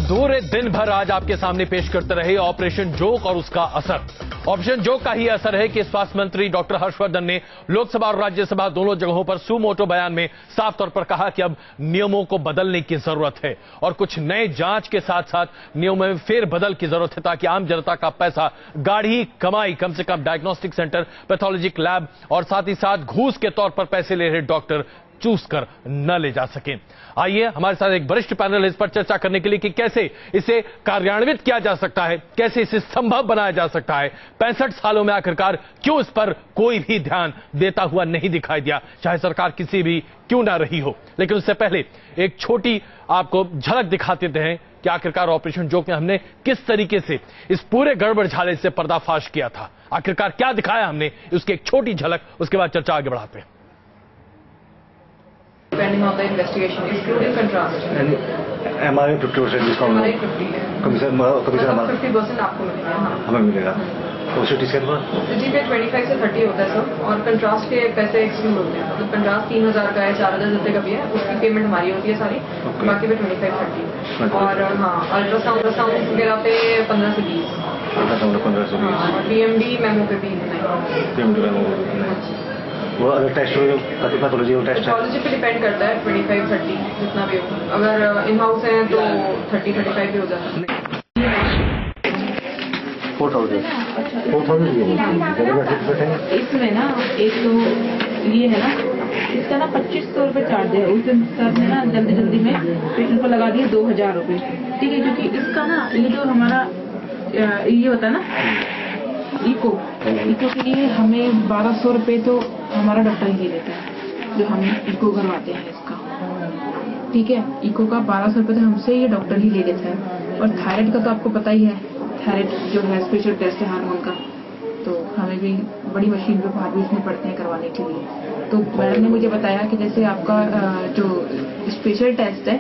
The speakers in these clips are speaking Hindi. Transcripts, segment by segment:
पूरे दिन भर आज आपके सामने पेश करते रहे ऑपरेशन जोक और उसका असर। ऑपरेशन जोक का ही असर है कि स्वास्थ्य मंत्री डॉक्टर हर्षवर्धन ने लोकसभा और राज्यसभा दोनों जगहों पर सुमोटो बयान में साफ तौर पर कहा कि अब नियमों को बदलने की जरूरत है और कुछ नए जांच के साथ साथ नियमों में फेरबदल की जरूरत है ताकि आम जनता का पैसा गाढ़ी कमाई कम से कम डायग्नोस्टिक सेंटर, पैथोलॉजिक लैब और साथ ही साथ घूस के तौर पर पैसे ले रहे डॉक्टर चूस कर न ले जा सके। आइए हमारे साथ एक वरिष्ठ पैनल इस पर चर्चा करने के लिए कि कैसे इसे कार्यान्वित किया जा सकता है, कैसे इसे संभव बनाया जा सकता है। 65 सालों में आखिरकार क्यों इस पर कोई भी ध्यान देता हुआ नहीं दिखाई दिया, चाहे सरकार किसी भी क्यों ना रही हो। लेकिन उससे पहले एक छोटी आपको झलक दिखा देते हैं कि आखिरकार ऑपरेशन जोक में हमने किस तरीके से इस पूरे गड़बड़ झाले से पर्दाफाश किया था, आखिरकार क्या दिखाया हमने, उसकी एक छोटी झलक, उसके बाद चर्चा आगे बढ़ाते हैं। Depending on the investigation, including contrast. And MRI 50% discount हमारे 50 है। कमीशन हमारा 50% आपको मिलेगा। हाँ। हमें मिलेगा। और सिटी स्कैन पर सिटी पे 25 से 30 होता है सर, और कंट्रास्ट के पैसे एक्सक्लूड होते हैं। मतलब कंट्रास्ट 3000 का है, 4000 रुपये का भी है, उसकी पेमेंट हमारी होती है सारी। बाकी पे 25-30 और हाँ अल्ट्रासाउंड वगैरह पे 15 से 20। 15 से 20 और PMD मेमो पे भी नहीं। वो अगर टेस्ट हो पैथोलॉजी वो टेस्ट पैथोलॉजी पे डिपेंड करता है 25-30 जितना भी हो। अगर इन हाउस है तो 30-35 भी हो जाता है। 4,000 इसमें ना एक तो ये है ना, इसका ना 2500 रुपये चार्ज है। उस दिन सर ने ना जल्दी में पेशेंट को लगा दिए 2000 रुपये। ठीक है, क्योंकि इसका ना ये जो हमारा ये होता है ना इको के लिए हमें 1200 रुपये तो हमारा डॉक्टर ही देता है, जो हम इको करवाते हैं इसका। ठीक है, इको का 1200 रुपये तो हमसे ये डॉक्टर ही ले लेता है। और थायराइड का तो आपको पता ही है, थायराइड जो है स्पेशल टेस्ट है हार्मोन का, तो हमें भी बड़ी मशीन पे भाग बीच में पड़ते हैं करवाने के लिए। तो मैडम ने मुझे बताया कि जैसे आपका जो स्पेशल टेस्ट है,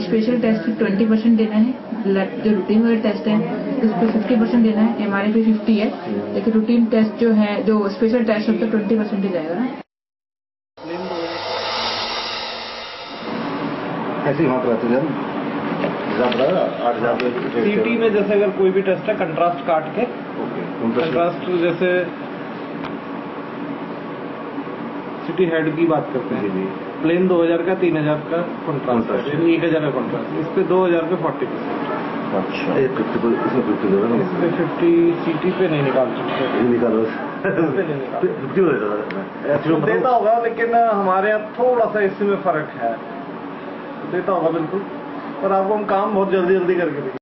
स्पेशल टेस्ट 20% देना है, ब्लड जो रूटीन वाले टेस्ट है उस पर 50% देना है, MRI पे 50 है, लेकिन रूटीन टेस्ट जो है, जो स्पेशल टेस्ट है, तो 20% ही जाएगा ना। ऐसे ही वहाँ पर आते हैं सीटी में जैसे अगर कोई भी टेस्ट है कंट्रास्ट काट के, कंट्रास्ट जैसे सिटी हेड की बात करते हैं, प्लेन 2000 का 3000 का कंट्रास्ट है, 1000 का कंट्रास्ट, इस पे 2000 पे 40%। अच्छा, इसमें 50 सीटी पे नहीं निकाल सकते, निकालो देता होगा, लेकिन हमारे यहाँ थोड़ा सा इसमें फर्क है, देता होगा बिल्कुल, पर आपको हम काम बहुत जल्दी करके देंगे।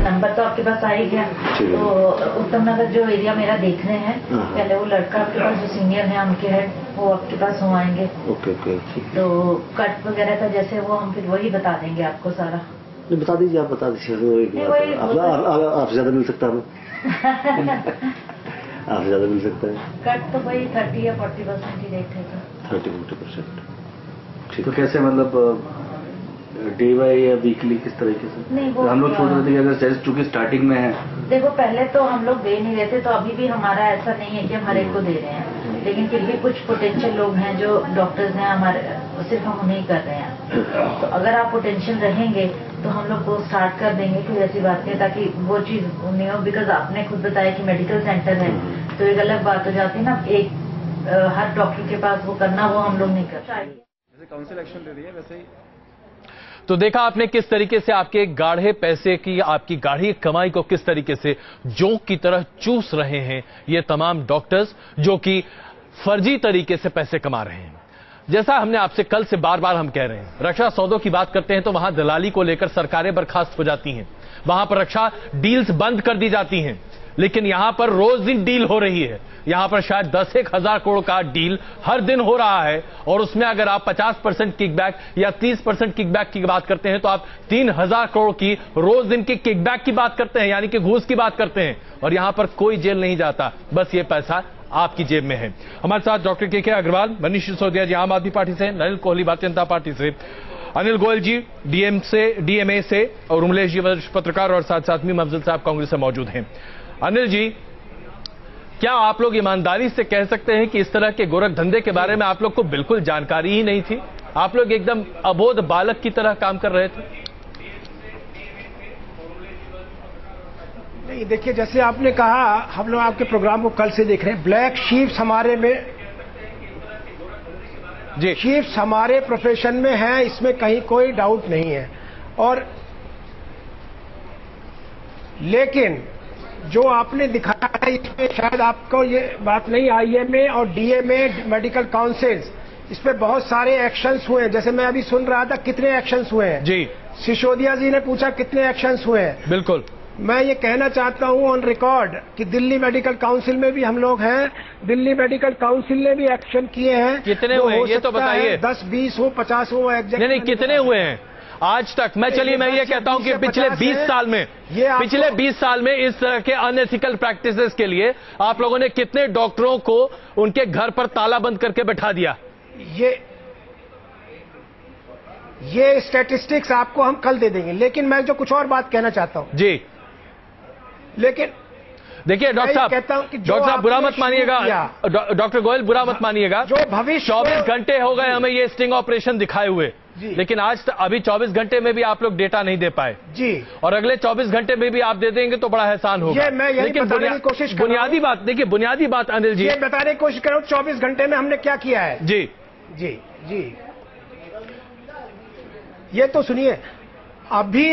नंबर तो आपके पास आ ही गया। तो उत्तम नगर जो एरिया मेरा देख रहे हैं, पहले वो लड़का आपके पास जो सीनियर है उनके हेड, वो आपके पास हो आएंगे। ओके। तो कट वगैरह का जैसे वो हम फिर वही बता देंगे आपको सारा। बता दीजिए, आप बता दीजिए, आपसे ज्यादा मिल सकता है आपसे ज्यादा मिल सकता है। कट तो वही 30 या 40% ही रेट है। 30-40%। ठीक है, कैसे मतलब डे बाई या वीकली किस तरीके से? नहीं, वो हम लोग छोड़ देते हैं, अगर चूंकि स्टार्टिंग में है। देखो पहले तो हम लोग दे नहीं रहे थे, तो अभी भी हमारा ऐसा नहीं है कि हम हर एक को दे रहे हैं, लेकिन फिर भी कुछ पोटेंशियल लोग हैं जो डॉक्टर्स हैं हमारे, सिर्फ हम उन्हें कर रहे हैं। तो अगर आप पोटेंशियल रहेंगे तो हम लोग को स्टार्ट कर देंगे, कोई ऐसी बात नहीं, ताकि वो चीज नहीं हो। बिकॉज आपने खुद बताया कि मेडिकल सेंटर है, तो एक अलग बात हो जाती है ना, एक हर डॉक्टर के पास वो करना, वो हम लोग नहीं करते। जैसे काउंसिल एक्शन ले रही है वैसे ही। तो देखा आपने किस तरीके से आपके गाढ़े पैसे की, आपकी गाढ़ी कमाई को किस तरीके से जोंक की तरह चूस रहे हैं ये तमाम डॉक्टर्स, जो कि फर्जी तरीके से पैसे कमा रहे हैं। जैसा हमने आपसे कल से बार बार हम कह रहे हैं, रक्षा सौदों की बात करते हैं तो वहां दलाली को लेकर सरकारें बर्खास्त हो जाती हैं, वहां पर रक्षा डील्स बंद कर दी जाती हैं, लेकिन यहां पर रोज दिन डील हो रही है। यहां पर शायद 10-1 हजार करोड़ का डील हर दिन हो रहा है, और उसमें अगर आप 50% किकबैक या 30% किकबैक की बात करते हैं तो आप 3000 करोड़ की रोज दिन की किकबैक की बात करते हैं, यानी कि घूस की बात करते हैं। और यहां पर कोई जेल नहीं जाता, बस ये पैसा आपकी जेब में है। हमारे साथ डॉक्टर के अग्रवाल, मनीष सिसोदिया जी आम आदमी पार्टी से, नलिन कोहली भारतीय जनता पार्टी से, अनिल गोयल जी डीएमए से, और उमलेश जी वरिष्ठ पत्रकार, और साथ साथ मीम अफजल साहब कांग्रेस से मौजूद हैं। अनिल जी, क्या आप लोग ईमानदारी से कह सकते हैं कि इस तरह के गोरख धंधे के बारे में आप लोग को बिल्कुल जानकारी ही नहीं थी? आप लोग एकदम अबोध बालक की तरह काम कर रहे थे? नहीं, देखिए, जैसे आपने कहा, हम लोग आपके प्रोग्राम को कल से देख रहे हैं। ब्लैक शीप्स हमारे में जी, शीप्स हमारे प्रोफेशन में है, इसमें कहीं कोई डाउट नहीं है। और लेकिन जो आपने दिखाया है, इसमें शायद आपको ये बात नहीं, आईएमए और डीएमए मेडिकल काउंसिल्स, इस पे बहुत सारे एक्शंस हुए हैं। जैसे मैं अभी सुन रहा था, कितने एक्शंस हुए हैं जी, सिसोदिया जी ने पूछा कितने एक्शंस हुए हैं। बिल्कुल। मैं ये कहना चाहता हूं ऑन रिकॉर्ड कि दिल्ली मेडिकल काउंसिल में भी हम लोग हैं, दिल्ली मेडिकल काउंसिल ने भी एक्शन किए हैं। कितने हुए हैं ये तो बताइए। 10, 20 हो, 50 हो, एग्जैक्ट नहीं, कितने हुए हैं आज तक? मैं चलिए मैं ये कहता हूं कि पिछले 20 साल में, पिछले 20 साल में इस तरह के अनएथिकल प्रैक्टिसेस के लिए आप लोगों ने कितने डॉक्टरों को उनके घर पर ताला बंद करके बैठा दिया? ये स्टैटिस्टिक्स आपको हम कल दे देंगे, लेकिन मैं जो कुछ और बात कहना चाहता हूं जी, लेकिन देखिए डॉक्टर साहब, डॉक्टर साहब बुरा मत मानिएगा, डॉक्टर गोयल बुरा मत मानिएगा, जो भविष्य 24 घंटे हो गए हमें ये स्टिंग ऑपरेशन दिखाए हुए, लेकिन आज अभी 24 घंटे में भी आप लोग डेटा नहीं दे पाए जी, और अगले 24 घंटे में भी आप दे देंगे तो बड़ा एहसान होगा। ये मैं यही बताने की कोशिश कर रहा हूं। बुनियादी बात देखिए, बुनियादी बात अनिल जी, ये बताने की कोशिश कर रहा हूं 24 घंटे में हमने क्या किया है। जी जी जी, ये तो सुनिए, अभी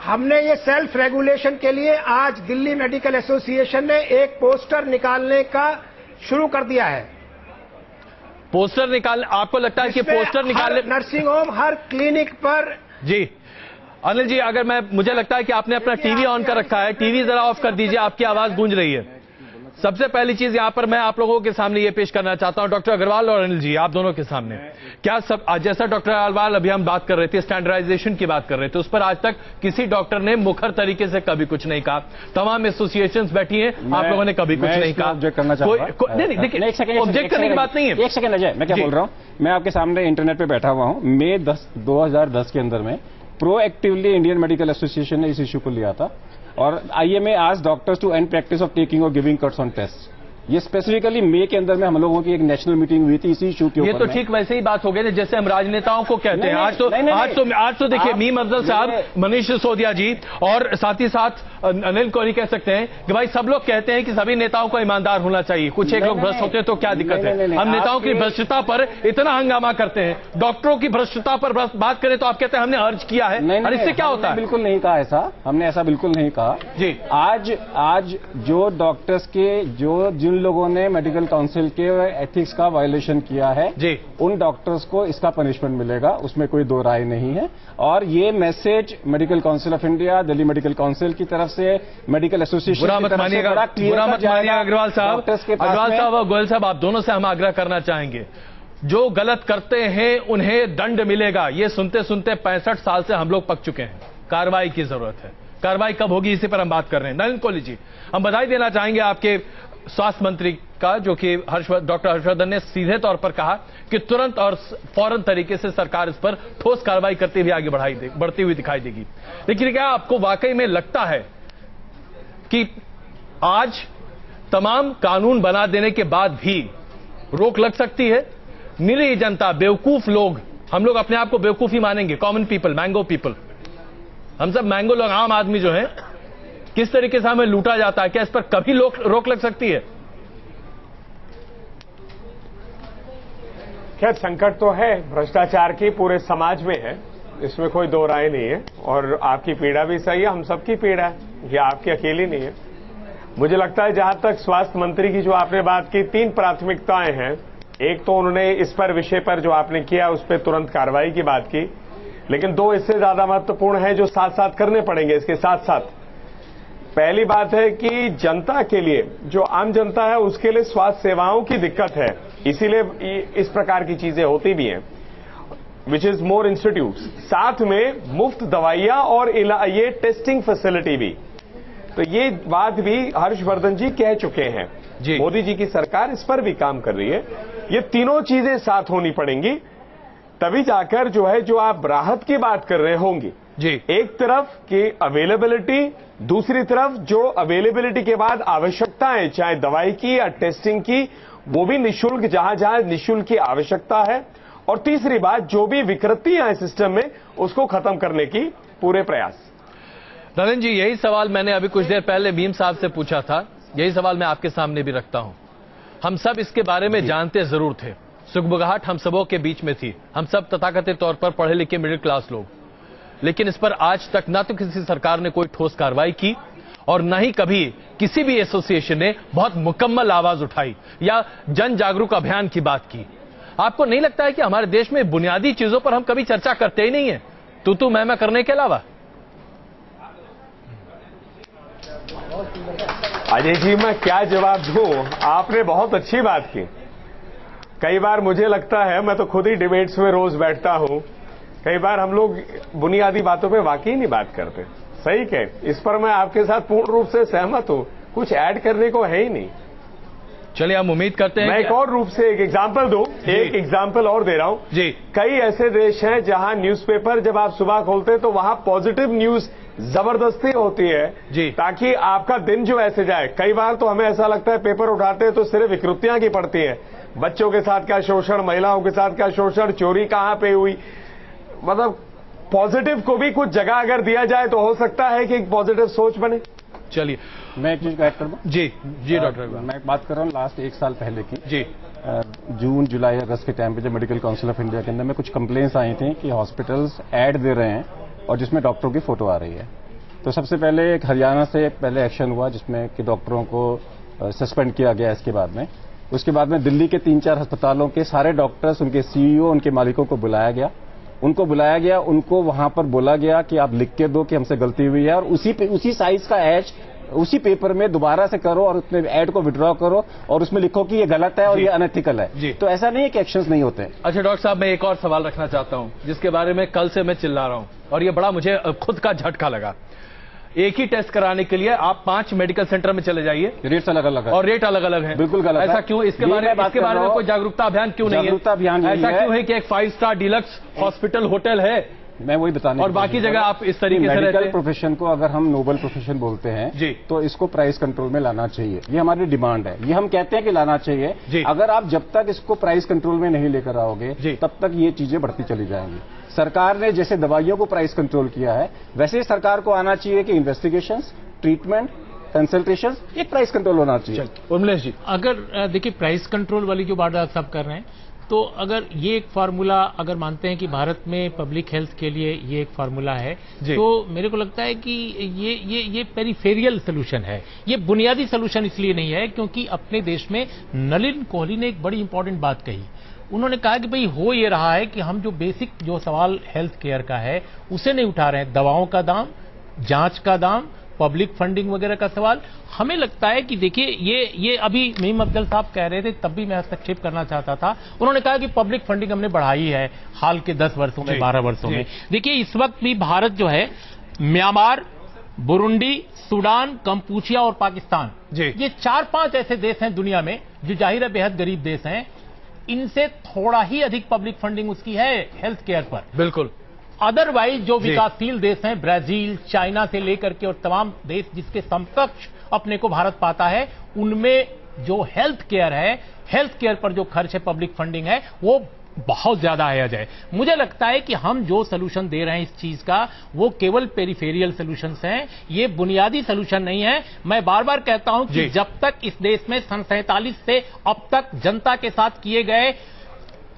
हमने ये सेल्फ रेगुलेशन के लिए आज दिल्ली मेडिकल एसोसिएशन ने एक पोस्टर निकालने का शुरू कर दिया है। पोस्टर निकाल, आपको लगता है कि पोस्टर निकालने, नर्सिंग होम, हर क्लिनिक पर। जी अनिल जी, अगर मुझे लगता है कि आपने अपना टीवी ऑन कर रखा है, टीवी जरा ऑफ कर दीजिए, आपकी आवाज गूंज रही है। सबसे पहली चीज यहां पर मैं आप लोगों के सामने ये पेश करना चाहता हूं, डॉक्टर अग्रवाल और अनिल जी, आप दोनों के सामने, क्या सब, जैसा डॉक्टर अग्रवाल अभी हम बात कर रहे थे, स्टैंडर्डाइजेशन की बात कर रहे थे, उस पर आज तक किसी डॉक्टर ने मुखर तरीके से कभी कुछ नहीं कहा। तमाम एसोसिएशंस बैठी हैं, आप लोगों ने कभी कुछ नहीं कहा। ऑब्जेक्ट करना चाहूंगा। नहीं, देखिए, ऑब्जेक्ट करने की बात नहीं है। एक सेकंड अजय, मैं क्या बोल रहा हूं, मैं आपके सामने इंटरनेट पे बैठा हुआ हूं। मई 2010 के अंदर में प्रोएक्टिवली इंडियन मेडिकल एसोसिएशन ने इस इश्यू को लिया था और IMA asked doctors to end practice of taking और गिविंग कट्स ऑन टेस्ट। ये स्पेसिफिकली मई के अंदर में हम लोगों की एक नेशनल मीटिंग हुई थी इसी इशू के ऊपर। ये तो ठीक वैसे ही बात हो गई ना जैसे हम राजनेताओं को कहते हैं। आज तो देखिए मीम अफजल साहब, मनीष सिसोदिया जी और साथ ही साथ अनिल कोहली कह सकते हैं कि भाई सब लोग कहते हैं कि सभी नेताओं को ईमानदार होना चाहिए, कुछ एक लोग भ्रष्ट होते हैं तो क्या दिक्कत है? हम नेताओं की भ्रष्टता पर इतना हंगामा करते हैं, डॉक्टरों की भ्रष्टता पर बात करें तो आप कहते हैं हमने अर्ज किया है, और इससे क्या होता है? बिल्कुल नहीं कहा ऐसा, हमने ऐसा बिल्कुल नहीं कहा जी। आज जो डॉक्टर्स के जिन लोगों ने मेडिकल काउंसिल के एथिक्स का वायलेशन किया है जी, उन डॉक्टर्स को इसका पनिशमेंट मिलेगा, उसमें कोई दो राय नहीं है। और ये message medical council of India, Delhi medical council की तरफ से, मेडिकल एसोसिएशन बुरा मत मानिएगा अग्रवाल साहब और गोयल साहब, आप दोनों से हम आग्रह करना चाहेंगे, जो गलत करते हैं उन्हें दंड मिलेगा। ये सुनते सुनते 65 साल से हम लोग पक चुके हैं, कार्रवाई की जरूरत है। कार्रवाई कब होगी इसी पर हम बात कर रहे हैं। नलिन कोहली जी, हम बधाई देना चाहेंगे आपके स्वास्थ्य मंत्री का, जो कि डॉक्टर हर्षवर्धन ने सीधे तौर पर कहा कि तुरंत और फौरन तरीके से सरकार इस पर ठोस कार्रवाई करते हुए आगे बढ़ती हुई दिखाई देगी। लेकिन क्या आपको वाकई में लगता है कि आज तमाम कानून बना देने के बाद भी रोक लग सकती है? निरीह जनता, बेवकूफ लोग, हम लोग अपने आप को बेवकूफ ही मानेंगे, कॉमन पीपल, मैंगो पीपल, हम सब मैंगो लोग, आम आदमी जो है, किस तरीके से हमें लूटा जाता है, क्या इस पर कभी रोक लग सकती है? खैर, संकट तो है, भ्रष्टाचार की पूरे समाज में है, इसमें कोई दो राय नहीं है। और आपकी पीड़ा भी सही है, हम सबकी पीड़ा है, ये आपकी अकेली नहीं है। मुझे लगता है जहां तक स्वास्थ्य मंत्री की जो आपने बात की, 3 प्राथमिकताएं हैं। एक तो उन्होंने इस पर विषय पर जो आपने किया उस पर तुरंत कार्रवाई की बात की, लेकिन 2 इससे ज्यादा महत्वपूर्ण है जो साथ साथ करने पड़ेंगे। इसके साथ साथ पहली बात है कि जनता के लिए, जो आम जनता है उसके लिए स्वास्थ्य सेवाओं की दिक्कत है, इसीलिए इस प्रकार की चीजें होती भी हैं, विच इज मोर इंस्टीट्यूट्स, साथ में मुफ्त दवाइयां और ये टेस्टिंग फैसिलिटी भी। तो ये बात भी हर्षवर्धन जी कह चुके हैं, मोदी जी की सरकार इस पर भी काम कर रही है। ये तीनों चीजें साथ होनी पड़ेंगी, तभी जाकर जो है, जो आप राहत की बात कर रहे होंगे जी, एक तरफ की अवेलेबिलिटी, दूसरी तरफ जो अवेलेबिलिटी के बाद आवश्यकताएं, चाहे दवाई की या टेस्टिंग की, वो भी निःशुल्क, जहां जहां निःशुल्क की आवश्यकता है, और तीसरी बात, जो भी विकृतियां हैं सिस्टम में उसको खत्म करने की पूरे प्रयास। नरेंद्र जी, यही सवाल मैंने अभी कुछ देर पहले भीम साहब से पूछा था, यही सवाल मैं आपके सामने भी रखता हूं। हम सब इसके बारे में जानते जरूर थे, सुगबुगाहट हम सबों के बीच में थी, हम सब तथाकथित तौर पर पढ़े लिखे मिडिल क्लास लोग, लेकिन इस पर आज तक ना तो किसी सरकार ने कोई ठोस कार्रवाई की और न ही कभी किसी भी एसोसिएशन ने बहुत मुकम्मल आवाज उठाई या जन जागरूक अभियान की बात की। आपको नहीं लगता है कि हमारे देश में बुनियादी चीजों पर हम कभी चर्चा करते ही नहीं है, तू मैं करने के अलावा? अजय जी, मैं क्या जवाब दूं? आपने बहुत अच्छी बात की। कई बार मुझे लगता है, मैं तो खुद ही डिबेट्स में रोज बैठता हूं, कई बार हम लोग बुनियादी बातों पे वाकई नहीं बात करते। सही कह, इस पर मैं आपके साथ पूर्ण रूप से सहमत हूं, कुछ ऐड करने को है ही नहीं। चलिए, हम उम्मीद करते हैं। मैं एक और रूप से एक एग्जाम्पल दूं, एक एग्जाम्पल और दे रहा हूं जी। कई ऐसे देश हैं जहां न्यूज़पेपर जब आप सुबह खोलते हैं तो वहां पॉजिटिव न्यूज जबरदस्ती होती है जी, ताकि आपका दिन जो ऐसे जाए। कई बार तो हमें ऐसा लगता है पेपर उठाते हैं तो सिर्फ विकृतियां की पड़ती हैं, बच्चों के साथ क्या शोषण, महिलाओं के साथ क्या शोषण, चोरी कहां पे हुई। मतलब पॉजिटिव को भी कुछ जगह अगर दिया जाए तो हो सकता है कि एक पॉजिटिव सोच बने। चलिए, मैं एक चीज ऐड कर दूं। जी जी डॉक्टर, मैं बात कर रहा हूँ लास्ट एक साल पहले की जी। जून, जुलाई, अगस्त के टाइम पे जब मेडिकल काउंसिल ऑफ इंडिया के अंदर में कुछ कंप्लेंट्स आई थी कि हॉस्पिटल्स ऐड दे रहे हैं और जिसमें डॉक्टरों की फोटो आ रही है। तो सबसे पहले एक हरियाणा से पहले एक्शन हुआ जिसमें कि डॉक्टरों को सस्पेंड किया गया। इसके बाद में दिल्ली के 3-4 अस्पतालों के सारे डॉक्टर्स, उनके सीईओ, उनके मालिकों को बुलाया गया, उनको वहां पर बोला गया कि आप लिख के दो कि हमसे गलती हुई है और उसी साइज का एड उसी पेपर में दोबारा से करो और उसमें ऐड को विड्रॉ करो और उसमें लिखो कि ये गलत है और ये अनएथिकल है। तो ऐसा नहीं है कि एक्शंस नहीं होते। अच्छा डॉक्टर साहब, मैं एक और सवाल रखना चाहता हूं जिसके बारे में कल से मैं चिल्ला रहा हूं और ये बड़ा मुझे खुद का झटका लगा। एक ही टेस्ट कराने के लिए आप 5 मेडिकल सेंटर में चले जाइए, रेट अलग अलग है और रेट अलग अलग है। बिल्कुल गलत। ऐसा क्यों? इसके बारे में कोई जागरूकता अभियान क्यों नहीं है? जागरूकता अभियान ऐसा क्यों है कि एक 5 स्टार डिलक्स हॉस्पिटल होटल है, मैं वही बताने, और बाकी जगह आप इस तरीके से मेडिकल प्रोफेशन को अगर हम नोबल प्रोफेशन बोलते हैं जी, तो इसको प्राइस कंट्रोल में लाना चाहिए। ये हमारी डिमांड है, ये हम कहते हैं कि लाना चाहिए। अगर आप जब तक इसको प्राइस कंट्रोल में नहीं लेकर आओगे तब तक ये चीजें बढ़ती चली जाएंगी। सरकार ने जैसे दवाइयों को प्राइस कंट्रोल किया है वैसे ही सरकार को आना चाहिए कि इन्वेस्टिगेशंस, ट्रीटमेंट, कंसल्टेशन, एक प्राइस कंट्रोल होना चाहिए। उर्मिलेश जी, अगर देखिए प्राइस कंट्रोल वाली जो बात आप सब कर रहे हैं, तो अगर ये एक फार्मूला अगर मानते हैं कि भारत में पब्लिक हेल्थ के लिए ये एक फार्मूला है, तो मेरे को लगता है कि ये पेरिफेरियल सोल्यूशन है। ये बुनियादी सोल्यूशन इसलिए नहीं है क्योंकि अपने देश में नलिन कोहली ने एक बड़ी इंपॉर्टेंट बात कही। उन्होंने कहा कि भाई हो ये रहा है कि हम जो बेसिक जो सवाल हेल्थ केयर का है उसे नहीं उठा रहे हैं, दवाओं का दाम, जांच का दाम, पब्लिक फंडिंग वगैरह का सवाल। हमें लगता है कि देखिए ये अभी मीम अफजल साहब कह रहे थे, तब भी मैं हस्तक्षेप करना चाहता था। उन्होंने कहा कि पब्लिक फंडिंग हमने बढ़ाई है हाल के 10 वर्षों में, 12 वर्षों में। देखिए इस वक्त भी भारत जो है म्यांमार, बुरुंडी, सूडान, कंपूचिया और पाकिस्तान, ये 4-5 ऐसे देश हैं दुनिया में जो जाहिर है बेहद गरीब देश हैं, इनसे थोड़ा ही अधिक पब्लिक फंडिंग उसकी है हेल्थ केयर पर। बिल्कुल। अदरवाइज जो विकासशील देश हैं, ब्राजील, चाइना से लेकर के और तमाम देश जिसके समकक्ष अपने को भारत पाता है, उनमें जो हेल्थ केयर पर जो खर्च है, पब्लिक फंडिंग है, वो बहुत ज्यादा है। अजय, मुझे लगता है कि हम जो सोल्यूशन दे रहे हैं इस चीज का वो केवल पेरिफेरियल सोल्यूशंस हैं, ये बुनियादी सोल्यूशन नहीं है। मैं बार बार कहता हूं कि जब तक इस देश में सन 47 से अब तक जनता के साथ किए गए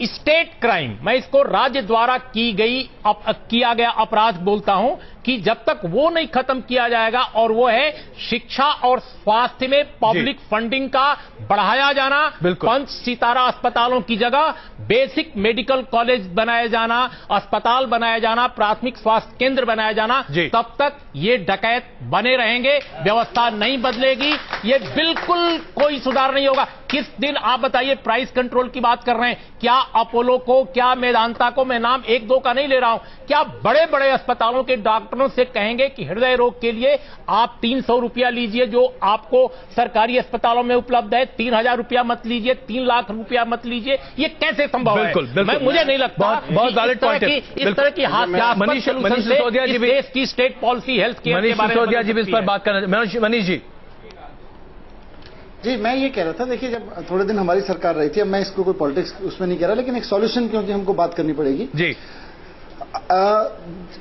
स्टेट क्राइम, मैं इसको राज्य द्वारा किया गया अपराध बोलता हूं, कि जब तक वो नहीं खत्म किया जाएगा, और वो है शिक्षा और स्वास्थ्य में पब्लिक फंडिंग का बढ़ाया जाना, 5 सितारा अस्पतालों की जगह बेसिक मेडिकल कॉलेज बनाया जाना, अस्पताल बनाया जाना, प्राथमिक स्वास्थ्य केंद्र बनाया जाना, तब तक ये डकैत बने रहेंगे, व्यवस्था नहीं बदलेगी, ये बिल्कुल कोई सुधार नहीं होगा। किस दिन आप बताइए प्राइस कंट्रोल की बात कर रहे हैं, क्या अपोलो को, क्या मेदांता को, मैं नाम 1-2 का नहीं ले रहा हूं, क्या बड़े बड़े अस्पतालों के डॉक्टरों से कहेंगे कि हृदय रोग के लिए आप 300 रुपया लीजिए जो आपको सरकारी अस्पतालों में उपलब्ध है, 3000 रुपया मत लीजिए, 3 लाख रुपया मत लीजिए? ये कैसे संभव है? मुझे नहीं लगता बहुत वैलिड पॉइंट है। इस तरह की मनीष सिसोदिया जी भी देश की स्टेट पॉलिसी हेल्थ केयर के बारे में इस पर बात करना। मनीष जी, जी, मैं ये कह रहा था, देखिए जब थोड़े दिन हमारी सरकार रही थी, अब मैं इसको कोई पॉलिटिक्स उसमें नहीं कह रहा, लेकिन एक सॉल्यूशन क्योंकि हमको बात करनी पड़ेगी जी।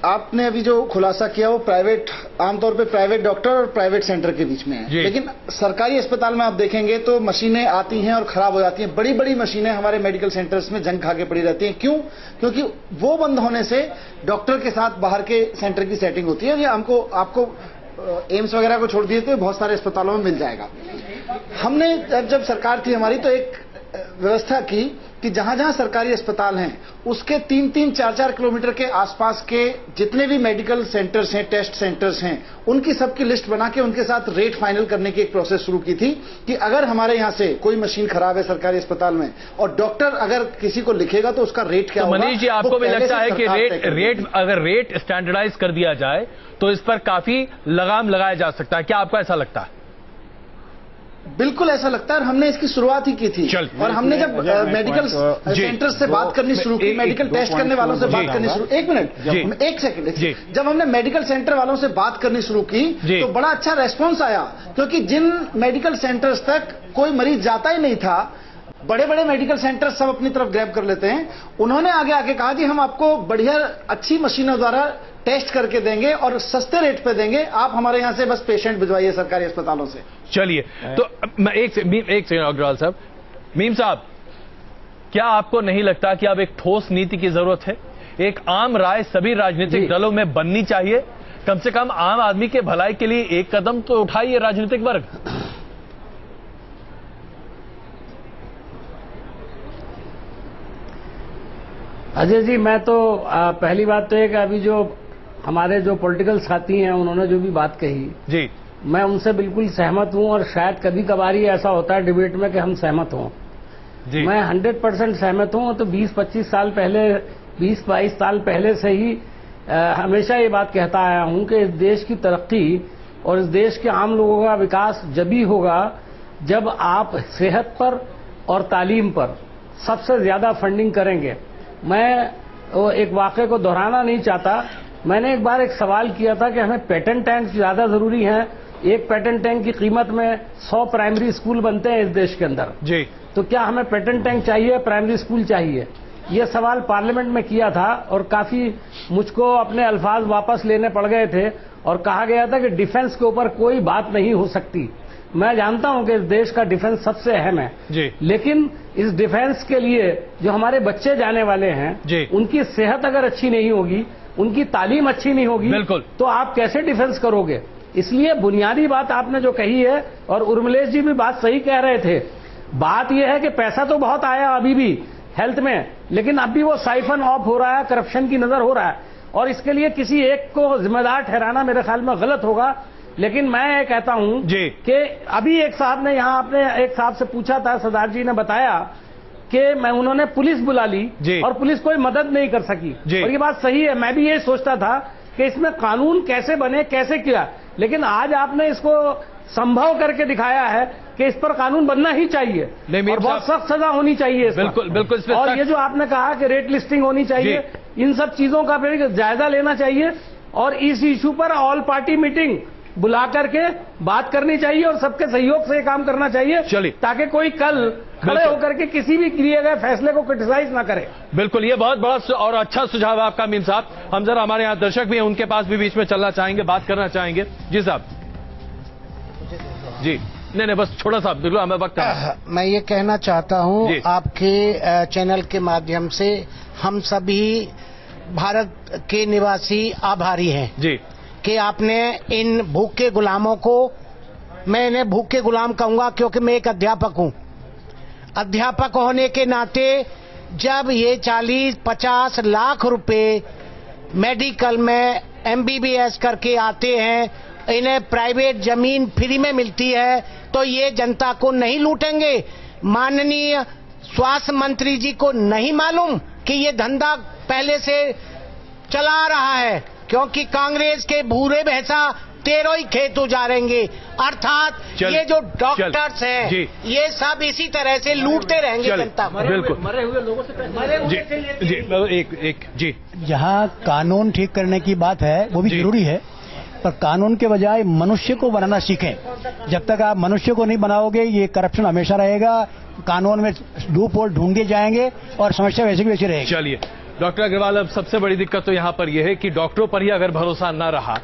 आपने अभी जो खुलासा किया वो प्राइवेट, आमतौर पे प्राइवेट डॉक्टर और प्राइवेट सेंटर के बीच में है, लेकिन सरकारी अस्पताल में आप देखेंगे तो मशीनें आती हैं और खराब हो जाती हैं। बड़ी बड़ी मशीनें हमारे मेडिकल सेंटर्स में जंग खा के पड़ी रहती हैं। क्यों? क्योंकि वो बंद होने से डॉक्टर के साथ बाहर के सेंटर की सेटिंग होती है। ये हमको आपको एम्स वगैरह को छोड़ दिए तो बहुत सारे अस्पतालों में मिल जाएगा। हमने जब सरकार थी हमारी तो एक व्यवस्था की कि जहां जहां सरकारी अस्पताल हैं उसके 3-3, 4-4 किलोमीटर के आसपास के जितने भी मेडिकल सेंटर्स हैं, टेस्ट सेंटर्स हैं, उनकी सबकी लिस्ट बना के उनके साथ रेट फाइनल करने की एक प्रोसेस शुरू की थी कि अगर हमारे यहां से कोई मशीन खराब है सरकारी अस्पताल में और डॉक्टर अगर किसी को लिखेगा तो उसका रेट क्या होगा। मनीष जी, आपको भी लगता है कि अगर रेट स्टैंडर्डाइज कर दिया जाए तो इस पर काफी लगाम लगाया जा सकता है? क्या आपको ऐसा लगता है? बिल्कुल ऐसा लगता है, और हमने इसकी शुरुआत ही की थी। और हमने जब मेडिकल सेंटर्स से बात करनी शुरू की, मेडिकल टेस्ट करने वालों से बात करनी शुरू, एक सेकंड, जब हमने मेडिकल सेंटर वालों से बात करनी शुरू की तो बड़ा अच्छा रेस्पॉन्स आया, क्योंकि जिन मेडिकल सेंटर्स तक कोई मरीज जाता ही नहीं था, बड़े बड़े मेडिकल सेंटर सब अपनी तरफ ग्रैब कर लेते हैं, उन्होंने आगे आके कहा कि हम आपको बढ़िया अच्छी मशीनों द्वारा टेस्ट करके देंगे और सस्ते रेट पे देंगे, आप हमारे यहां से बस पेशेंट भिजवाइए सरकारी अस्पतालों से। चलिए, तो मैं एक सेकंड अग्रवाल साहब, मीम साहब, क्या आपको नहीं लगता कि अब एक ठोस नीति की जरूरत है? एक आम राय सभी राजनीतिक दलों में बननी चाहिए, कम से कम आम आदमी के भलाई के लिए एक कदम तो उठाइए राजनीतिक वर्ग। अजय जी, मैं तो पहली बात तो है कि अभी जो हमारे जो पॉलिटिकल साथी हैं उन्होंने जो भी बात कही जी, मैं उनसे बिल्कुल सहमत हूं, और शायद कभी कभार ही ऐसा होता है डिबेट में कि हम सहमत हों। मैं 100% सहमत हूं। तो 20-25 साल पहले, 20-22 साल पहले से ही हमेशा ये बात कहता आया हूं कि इस देश की तरक्की और इस देश के आम लोगों का विकास जब ही होगा जब आप सेहत पर और तालीम पर सबसे ज्यादा फंडिंग करेंगे। मैं वो एक वाक़े को दोहराना नहीं चाहता। मैंने एक बार एक सवाल किया था कि हमें पेटेंट टैंक ज्यादा जरूरी हैं। एक पेटेंट टैंक की कीमत में 100 प्राइमरी स्कूल बनते हैं इस देश के अंदर जी, तो क्या हमें पेटेंट टैंक चाहिए, प्राइमरी स्कूल चाहिए? ये सवाल पार्लियामेंट में किया था और काफी मुझको अपने अल्फाज वापस लेने पड़ गए थे और कहा गया था कि डिफेंस के ऊपर कोई बात नहीं हो सकती। मैं जानता हूं कि इस देश का डिफेंस सबसे अहम है जी, लेकिन इस डिफेंस के लिए जो हमारे बच्चे जाने वाले हैं जी, उनकी सेहत अगर अच्छी नहीं होगी, उनकी तालीम अच्छी नहीं होगी, बिल्कुल, तो आप कैसे डिफेंस करोगे? इसलिए बुनियादी बात आपने जो कही है, और उर्मिलेश जी भी बात सही कह रहे थे, बात यह है कि पैसा तो बहुत आया अभी भी हेल्थ में, लेकिन अब भी वो साइफन ऑफ हो रहा है, करप्शन की नजर हो रहा है, और इसके लिए किसी एक को जिम्मेदार ठहराना मेरे ख्याल में गलत होगा। लेकिन मैं ये कहता हूं कि अभी एक साहब ने यहां, आपने एक साहब से पूछा था, सरदार जी ने बताया कि उन्होंने पुलिस बुला ली और पुलिस कोई मदद नहीं कर सकी, और ये बात सही है। मैं भी ये सोचता था कि इसमें कानून कैसे बने, कैसे किया, लेकिन आज आपने इसको संभव करके दिखाया है कि इस पर कानून बनना ही चाहिए और बहुत सख्त सजा होनी चाहिए। बिल्कुल बिल्कुल। और ये जो आपने कहा कि रेट लिस्टिंग होनी चाहिए, इन सब चीजों का फिर जायजा लेना चाहिए और इस इशू पर ऑल पार्टी मीटिंग बुला करके बात करनी चाहिए और सबके सहयोग से काम करना चाहिए, ताकि कोई कल खड़े होकर के किसी भी किए गए फैसले को क्रिटिसाइज ना करे। बिल्कुल, ये बहुत बड़ा और अच्छा सुझाव है आपका मीम साहब। हम जरा, हमारे यहाँ दर्शक भी हैं, उनके पास भी बीच में चलना चाहेंगे, बात करना चाहेंगे। जी साहब। जी नहीं, बस थोड़ा सा बिल्कुल हमें वक्त है। मैं ये कहना चाहता हूँ आपके चैनल के माध्यम से हम सभी भारत के निवासी आभारी हैं जी कि आपने इन भूखे गुलामों को, मैं इन्हें भूखे गुलाम कहूंगा क्योंकि मैं एक अध्यापक हूं। अध्यापक होने के नाते जब ये 40-50 लाख रुपए मेडिकल में MBBS करके आते हैं, इन्हें प्राइवेट जमीन फ्री में मिलती है, तो ये जनता को नहीं लूटेंगे? माननीय स्वास्थ्य मंत्री जी को नहीं मालूम कि ये धंधा पहले से चला रहा है? क्योंकि कांग्रेस के भूरे भैंसा 13 ही खेत उजाड़ेंगे, अर्थात ये जो डॉक्टर्स हैं ये सब इसी तरह से लूटते रहेंगे जनता। बिल्कुल, मरे हुए लोगों से जी। जहाँ कानून ठीक करने की बात है वो भी जरूरी है, पर कानून के बजाय मनुष्य को बनाना सीखें। जब तक आप मनुष्य को नहीं बनाओगे ये करप्शन हमेशा रहेगा, कानून में लूप होल ढूंढे जाएंगे और समस्या वैसे की वैसी रहेगी। चलिए डॉक्टर अग्रवाल, अब सबसे बड़ी दिक्कत तो यहाँ पर यह है कि डॉक्टरों पर ही अगर भरोसा ना रहा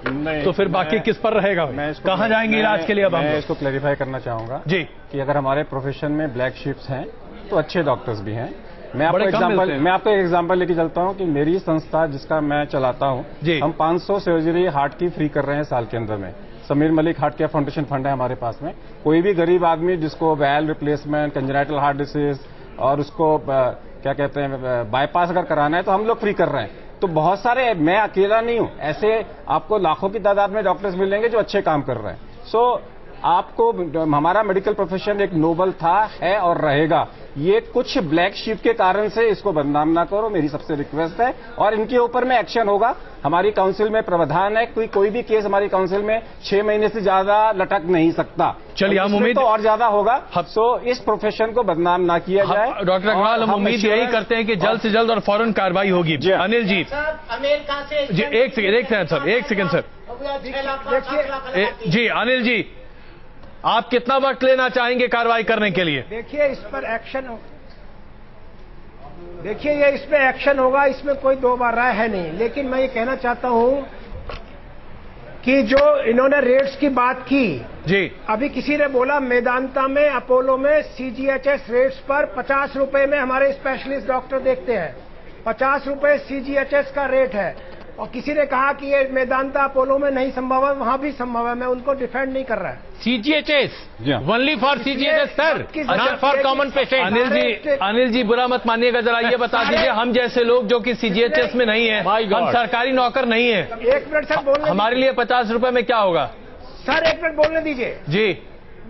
तो फिर बाकी किस पर रहेगा? कहाँ जाएंगे इलाज के लिए? अब मैं इसको क्लैरिफाई करना चाहूंगा जी कि अगर हमारे प्रोफेशन में ब्लैक शिप्स हैं तो अच्छे डॉक्टर्स भी हैं। मैं आपको एक एग्जांपल लेके चलता हूं कि मेरी संस्था जिसका मैं चलाता हूं, हम 500 सर्जरी हार्ट की फ्री कर रहे हैं साल के अंदर में। Sameer Malik heart care foundation fund है हमारे पास में। कोई भी गरीब आदमी जिसको valve replacement, congenital heart disease और उसको क्या कहते हैं बाईपास अगर कराना है तो हम लोग फ्री कर रहे हैं। तो बहुत सारे, मैं अकेला नहीं हूं, ऐसे आपको लाखों की तादाद में डॉक्टर्स मिलेंगे जो अच्छे काम कर रहे हैं। सो आपको हमारा मेडिकल प्रोफेशन एक नोबल था, है और रहेगा। ये कुछ ब्लैक शीप के कारण से इसको बदनाम ना करो, मेरी सबसे रिक्वेस्ट है। और इनके ऊपर में एक्शन होगा। हमारी काउंसिल में प्रावधान है, कोई भी केस हमारी काउंसिल में 6 महीने से ज्यादा लटक नहीं सकता। चलिए हम उम्मीद तो और ज्यादा होगा। सो इस प्रोफेशन को बदनाम ना किया जाए। डॉक्टर अग्रवाल, हम उम्मीद यही करते हैं कि जल्द से जल्द और फौरन कार्रवाई होगी। अनिल जी, एक सेकेंड सर। जी अनिल जी, आप कितना वक्त लेना चाहेंगे कार्रवाई करने के लिए? देखिए इस पर एक्शन ये इस पे एक्शन होगा, इसमें कोई दो बार राय है नहीं। लेकिन मैं ये कहना चाहता हूं कि जो इन्होंने रेट्स की बात की जी, अभी किसी ने बोला मेदांता में, अपोलो में सीजीएचएस रेट्स पर 50 रुपए में हमारे स्पेशलिस्ट डॉक्टर देखते हैं। 50 रुपए सीजीएचएस का रेट है। और किसी ने कहा कि ये मेदांता अपोलो में नहीं संभव है, वहां भी संभव है। मैं उनको डिफेंड नहीं कर रहा है। CGHS only for CGHS sir, not for common patient. Anil ji बुरा मत मानिएगा, जरा ये बता दीजिए, हम जैसे लोग जो कि सीजीएचएस में नहीं है, हम सरकारी नौकर नहीं है, 1 मिनट सर बोलने, हमारे लिए 50 रुपए में क्या होगा? सर 1 मिनट बोलने दीजिए जी।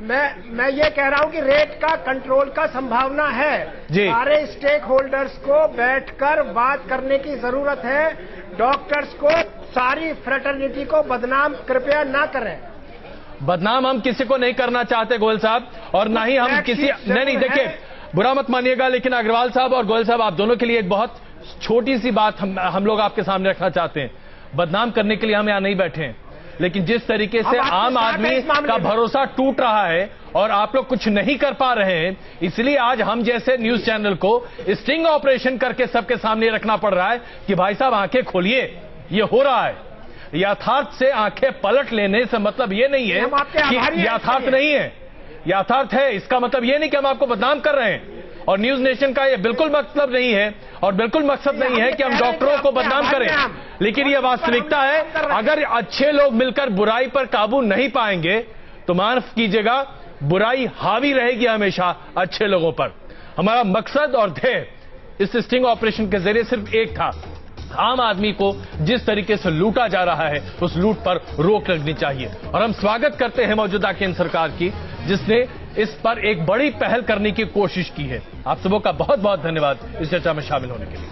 मैं ये कह रहा हूं कि रेट का कंट्रोल का संभावना है। सारे स्टेक होल्डर्स को बैठकर बात करने की जरूरत है। डॉक्टर्स को, सारी फ्रेटर्निटी को बदनाम कृपया ना करें। बदनाम हम किसी को नहीं करना चाहते गोयल साहब, और ना ही हम किसी, नहीं देखिए बुरा मत मानिएगा, लेकिन अग्रवाल साहब और गोयल साहब, आप दोनों के लिए एक बहुत छोटी सी बात हम लोग आपके सामने रखना चाहते हैं। बदनाम करने के लिए हम यहां नहीं बैठे हैं, लेकिन जिस तरीके से आम आदमी का भरोसा टूट रहा है और आप लोग कुछ नहीं कर पा रहे हैं, इसलिए आज हम जैसे न्यूज चैनल को स्टिंग ऑपरेशन करके सबके सामने रखना पड़ रहा है कि भाई साहब आंखें खोलिए, ये हो रहा है। यथार्थ से आंखें पलट लेने से मतलब ये नहीं है कि यथार्थ नहीं है, यथार्थ है। इसका मतलब ये नहीं कि हम आपको बदनाम कर रहे हैं। और न्यूज नेशन का ये बिल्कुल मतलब नहीं है और बिल्कुल मकसद नहीं है कि हम डॉक्टरों को बदनाम करें, लेकिन ये वास्तविकता है। अगर अच्छे लोग मिलकर बुराई पर काबू नहीं पाएंगे तो माफ कीजिएगा, बुराई हावी रहेगी हमेशा अच्छे लोगों पर। हमारा मकसद और ध्येय इस स्टिंग ऑपरेशन के जरिए सिर्फ एक था, आम आदमी को जिस तरीके से लूटा जा रहा है उस लूट पर रोक लगनी चाहिए। और हम स्वागत करते हैं मौजूदा केंद्र सरकार की, जिसने इस पर एक बड़ी पहल करने की कोशिश की है। आप सबों का बहुत बहुत धन्यवाद इस चर्चा में शामिल होने के लिए।